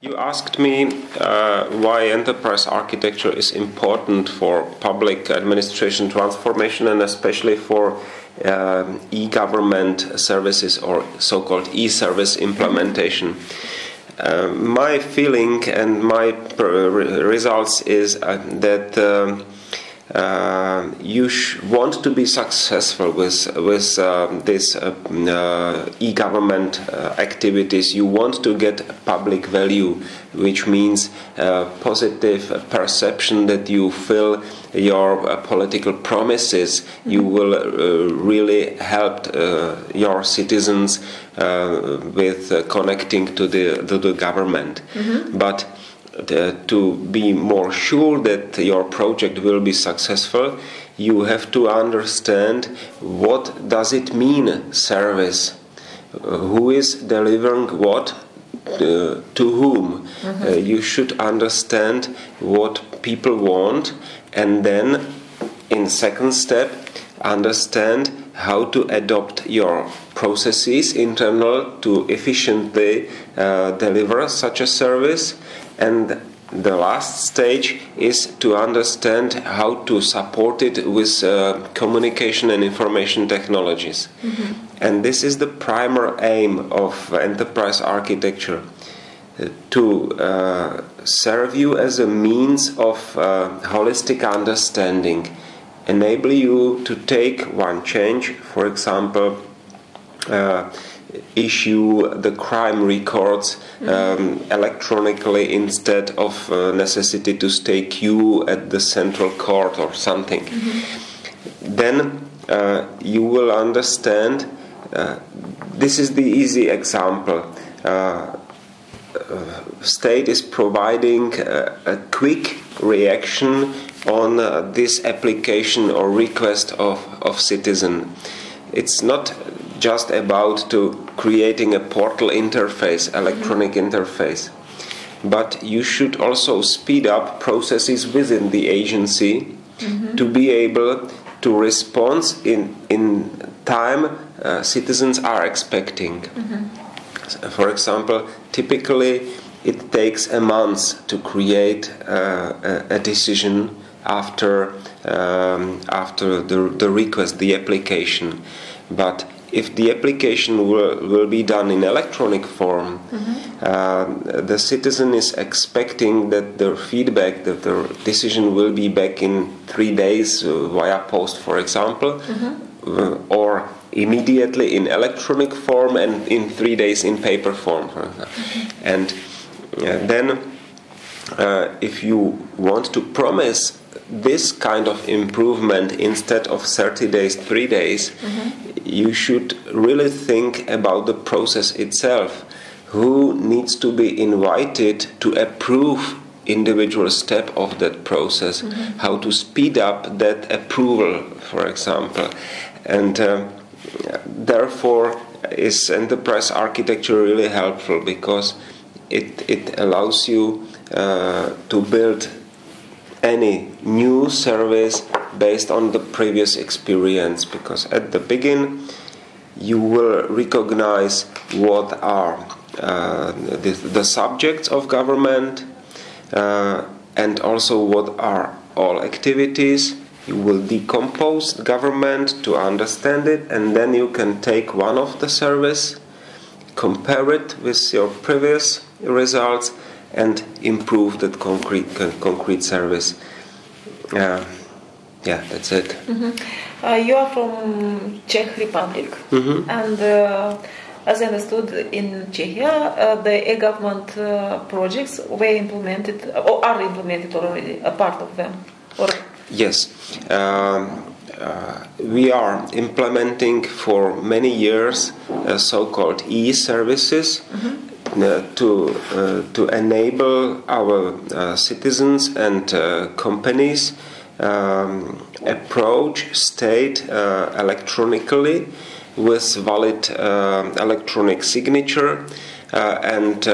You asked me why enterprise architecture is important for public administration transformation and especially for e-government services or so-called e-service implementation. My feeling and my results is that you want to be successful with this e-government activities. You want to get public value, which means positive perception that you fill your political promises. You will really help your citizens with connecting to the government. But to be more sure that your project will be successful, you have to understand what does it mean service, who is delivering what to whom. You should understand what people want, and then in second step understand how to adopt your processes internal to efficiently deliver such a service. And the last stage is to understand how to support it with communication and information technologies. And this is the primary aim of enterprise architecture, to serve you as a means of holistic understanding, enable you to take one change, for example, issue the crime records electronically instead of necessity to stay queue at the central court or something. Then you will understand, this is the easy example. State is providing a quick reaction on this application or request of citizen. It's not just about to creating a portal interface, electronic interface, but you should also speed up processes within the agency to be able to respond in time citizens are expecting. For example, typically it takes a month to create a decision after the request, the application. But if the application will be done in electronic form, the citizen is expecting that their feedback, that their decision will be back in 3 days via post, for example, or immediately in electronic form and in 3 days in paper form. And then if you want to promise this kind of improvement instead of 30 days, 3 days, you should really think about the process itself. Who needs to be invited to approve individual step of that process? How to speed up that approval, for example. And therefore is enterprise architecture really helpful, because it allows you to build any new service based on the previous experience, because at the beginning you will recognize what are the subjects of government and also what are all activities. You will decompose government to understand it, and then you can take one of the service, compare it with your previous results, and improve that concrete service. Yeah, that's it. You are from Czech Republic, and as I understood, in Czechia, the e-government projects were implemented or are implemented already. A part of them, or yes. We are implementing for many years so-called e-services to enable our citizens and companies approach state electronically with valid electronic signature and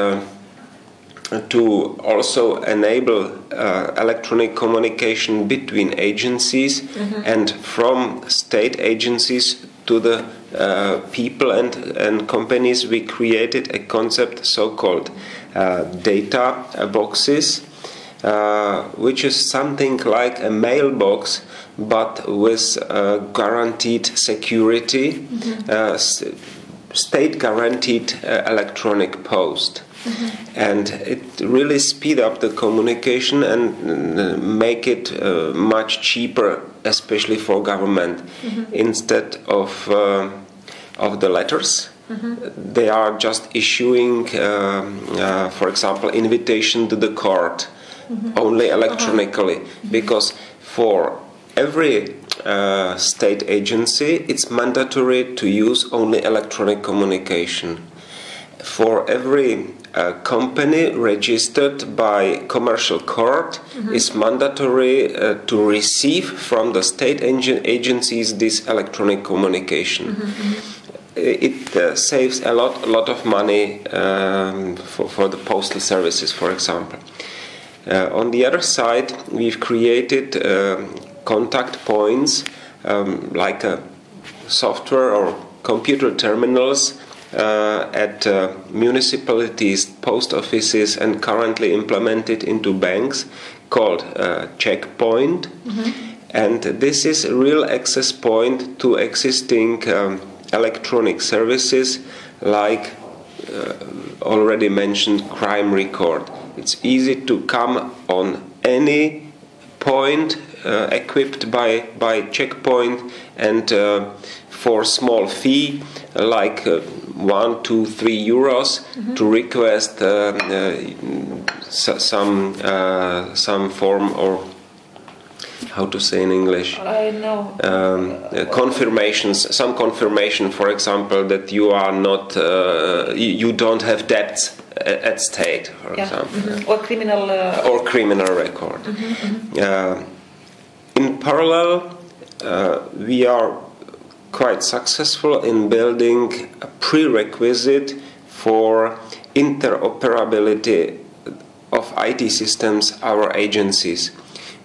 to also enable electronic communication between agencies and from state agencies to the people and companies. We created a concept so-called data boxes, which is something like a mailbox but with guaranteed security, state guaranteed electronic post. And it really speed up the communication and make it much cheaper, especially for government. Instead of the letters, they are just issuing, for example, invitation to the court only electronically, because for every state agency it's mandatory to use only electronic communication. For every company registered by commercial court, it's mandatory to receive from the state agencies this electronic communication. It saves a lot of money for the postal services, for example. On the other side, we've created contact points like software or computer terminals at municipalities, post offices, and currently implemented into banks, called checkpoint. And this is a real access point to existing electronic services like already mentioned crime record. It's easy to come on any point equipped by checkpoint, and for small fee like 1, 2, 3 euros to request some form, or how to say in English? I know. Confirmations, some confirmation, for example, that you are not, you don't have debts at stake, for example, or criminal record. In parallel, we are quite successful in building a prerequisite for interoperability of IT systems, our agencies.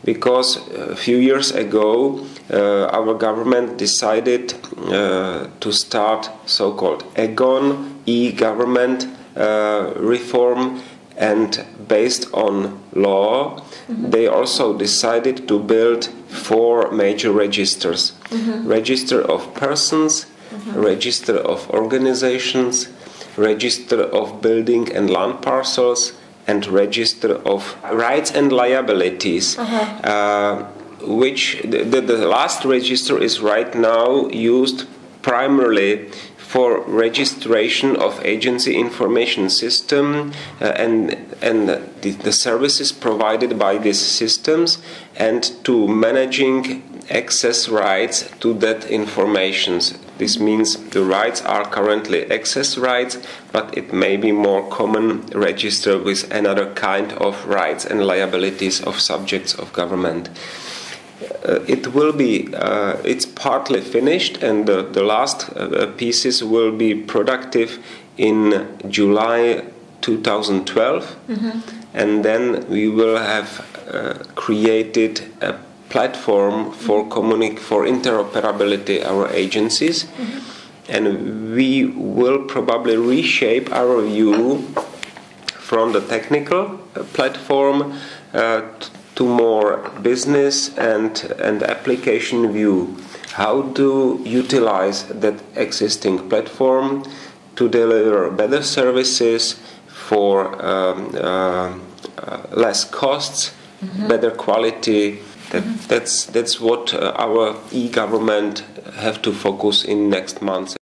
Because a few years ago, our government decided to start so-called e-government reform, and based on law, they also decided to build 4 major registers. Register of persons, register of organizations, register of building and land parcels, and register of rights and liabilities, which the last register is right now used primarily for registration of agency information system and the services provided by these systems, and to managing access rights to that information. This means the rights are currently access rights, but it may be more common register with another kind of rights and liabilities of subjects of government. It will be, it's partly finished, and the last pieces will be productive in July 2012, and then we will have created a platform for interoperability our agencies, and we will probably reshape our view from the technical platform to more business and application view. How to utilize that existing platform to deliver better services for less costs, better quality. That's what our e-government have to focus in next months.